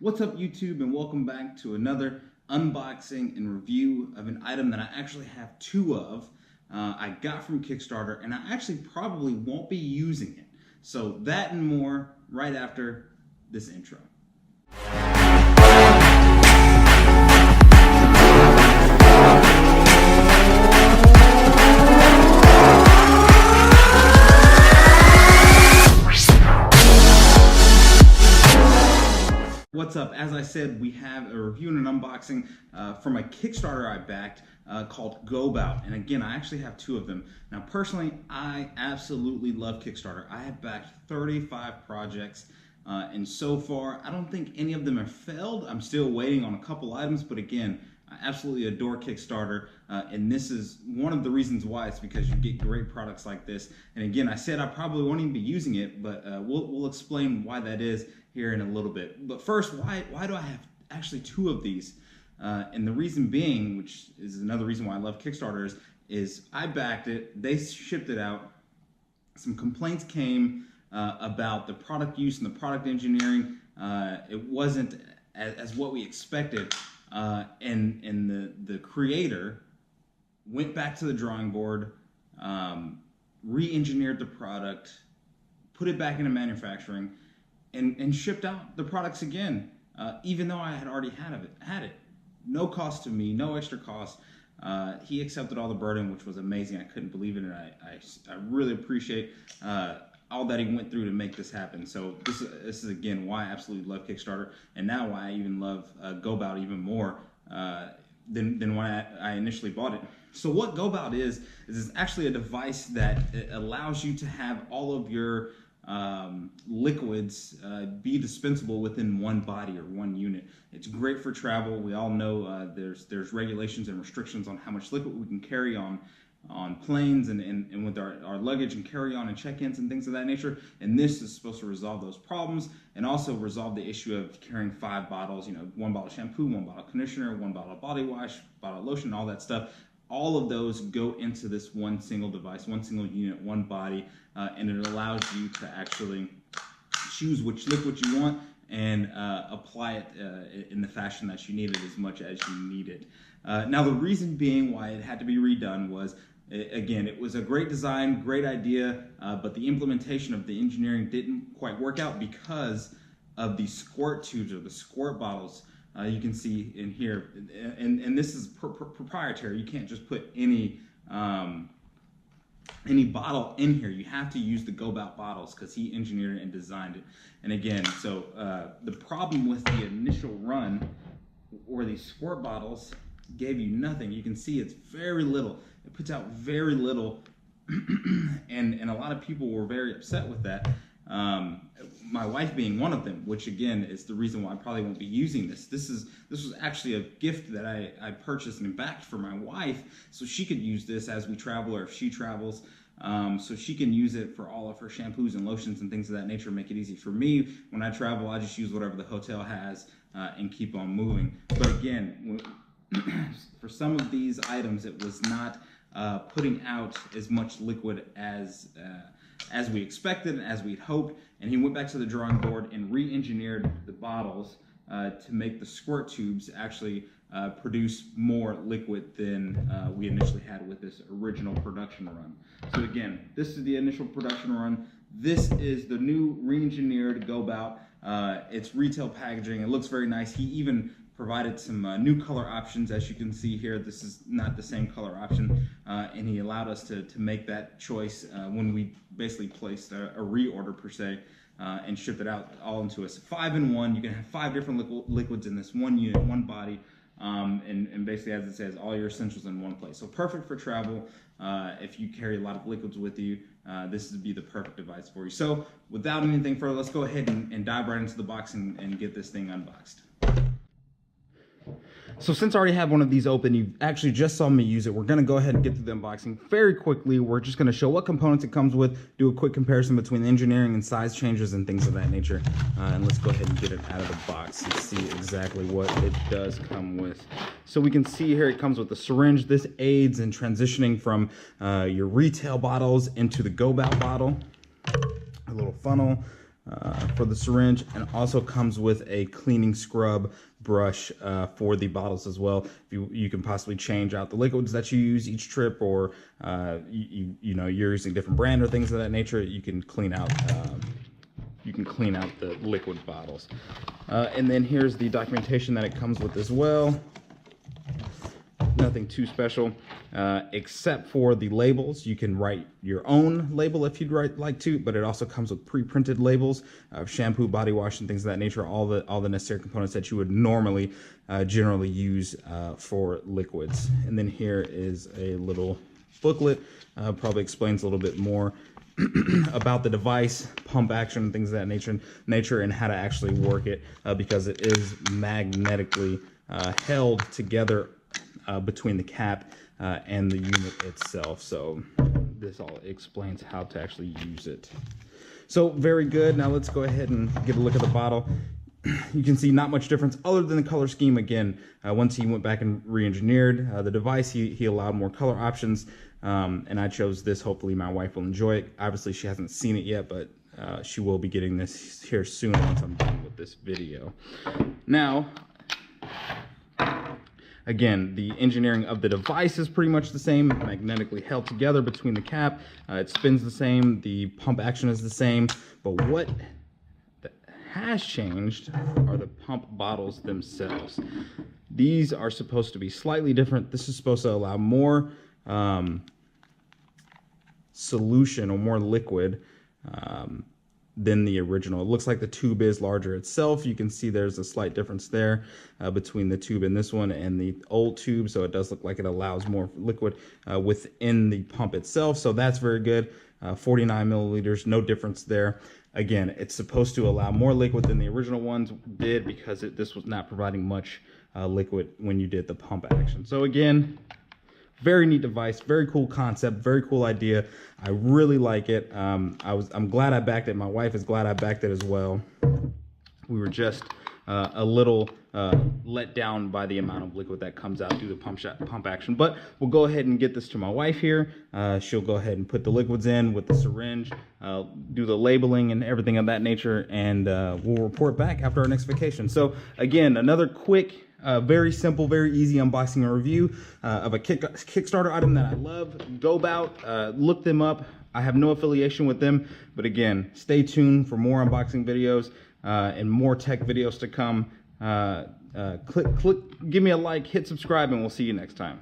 What's up, YouTube, and welcome back to another unboxing and review of an item that I actually have two of. I got from Kickstarter, and I actually probably won't be using it. So that and more right after this intro. What's up? As I said, we have a review and an unboxing from a Kickstarter I backed called GoBout. And again, I actually have two of them. Now, personally, I absolutely love Kickstarter. I have backed 35 projects, and so far, I don't think any of them have failed. I'm still waiting on a couple items, but again, I absolutely adore Kickstarter, and this is one of the reasons why. It's because you get great products like this. And again, I said I probably won't even be using it, but we'll explain why that is here in a little bit. But first, why do I have actually two of these? And the reason being, which is another reason why I love Kickstarter, is I backed it, they shipped it out, some complaints came about the product use and the product engineering. It wasn't as what we expected, and the creator went back to the drawing board, re-engineered the product, put it back into manufacturing, and shipped out the products again, even though I had already had it. No cost to me, no extra cost. He accepted all the burden, which was amazing. I couldn't believe it, and I really appreciate all that he went through to make this happen. So this is again why I absolutely love Kickstarter, and now why I even love GoBout even more than when I initially bought it. So what GoBout is it's actually a device that allows you to have all of your liquids be dispensable within one body or one unit. It's great for travel. We all know there's regulations and restrictions on how much liquid we can carry on planes and with our luggage and carry-on and check-ins and things of that nature. And this is supposed to resolve those problems and also resolve the issue of carrying 5 bottles, one bottle of shampoo, 1 bottle of conditioner, 1 bottle of body wash, bottle of lotion, all that stuff. All of those go into this one single device, one single unit, one body, and it allows you to actually choose which liquid you want and apply it in the fashion that you need it as much as you need it. Now, the reason being why it had to be redone was, again, it was a great design, great idea, but the implementation of the engineering didn't quite work out because of the squirt tubes or the squirt bottles. You can see in here, and this is proprietary. You can't just put any bottle in here. You have to use the GoBout bottles because he engineered it and designed it. And again, so the problem with the initial run, where these squirt bottles gave you nothing. You can see it's very little. It puts out very little, and a lot of people were very upset with that. My wife being one of them, which again is the reason why I probably won't be using this. This was actually a gift that I purchased and backed for my wife, so she could use this as we travel or if she travels, so she can use it for all of her shampoos and lotions and things of that nature. Make it easy for me when I travel. I just use whatever the hotel has and keep on moving. But again, for some of these items, it was not putting out as much liquid as we expected and as we'd hoped, and he went back to the drawing board and re-engineered the bottles to make the squirt tubes actually produce more liquid than we initially had with this original production run. So again, this is the initial production run. This is the new re-engineered GoBout. It's retail packaging. It looks very nice. He even provided some new color options. As you can see here, this is not the same color option, and he allowed us to make that choice when we basically placed a reorder per se and shipped it out all into us 5-in-1. You can have 5 different liquids in this one unit, one body, and basically, as it says, all your essentials in one place. So perfect for travel. If you carry a lot of liquids with you, this would be the perfect device for you. So without anything further, let's go ahead and dive right into the box and get this thing unboxed. So since I already have one of these open, you actually just saw me use it. We're going to go ahead and get through the unboxing very quickly. We're just going to show what components it comes with, do a quick comparison between engineering and size changes and things of that nature. And let's go ahead and get it out of the box and see exactly what it does come with. So we can see here it comes with a syringe. This aids in transitioning from your retail bottles into the GoBout bottle. A little funnel. for the syringe, and also comes with a cleaning scrub brush for the bottles as well. You can possibly change out the liquids that you use each trip, or you know, you're using different brand or things of that nature. You can clean out the liquid bottles. And then here's the documentation that it comes with as well. Nothing too special, except for the labels. You can write your own label if you'd like to, but it also comes with pre-printed labels of shampoo, body wash, and things of that nature. All the necessary components that you would normally generally use for liquids. And then here is a little booklet, probably explains a little bit more about the device, pump action, things of that nature, and how to actually work it, because it is magnetically held together between the cap and the unit itself. So this all explains how to actually use it. So very good. Now let's go ahead and get a look at the bottle. You can see not much difference other than the color scheme. Again, once he went back and re-engineered the device, he allowed more color options, and I chose this. Hopefully my wife will enjoy it. Obviously she hasn't seen it yet, but she will be getting this here soon once I'm done with this video. Now, again, the engineering of the device is pretty much the same, magnetically held together between the cap. It spins the same, the pump action is the same, but what has changed are the pump bottles themselves. These are supposed to be slightly different. This is supposed to allow more solution or more liquid than the original. It looks like the tube is larger itself. You can see there's a slight difference there between the tube in this one and the old tube, so it does look like it allows more liquid within the pump itself, so that's very good. 49 milliliters, no difference there. Again, it's supposed to allow more liquid than the original ones did, because this was not providing much liquid when you did the pump action. So again, very neat device, very cool concept, very cool idea. I really like it. I'm glad I backed it. My wife is glad I backed it as well. We were just a little let down by the amount of liquid that comes out through the pump action. But we'll go ahead and get this to my wife here. She'll go ahead and put the liquids in with the syringe, do the labeling and everything of that nature, and we'll report back after our next vacation. So again, another quick, very simple, very easy unboxing and review of a Kickstarter item that I love. GoBout, look them up. I have no affiliation with them, but again, stay tuned for more unboxing videos and more tech videos to come. Give me a like, hit subscribe, and we'll see you next time.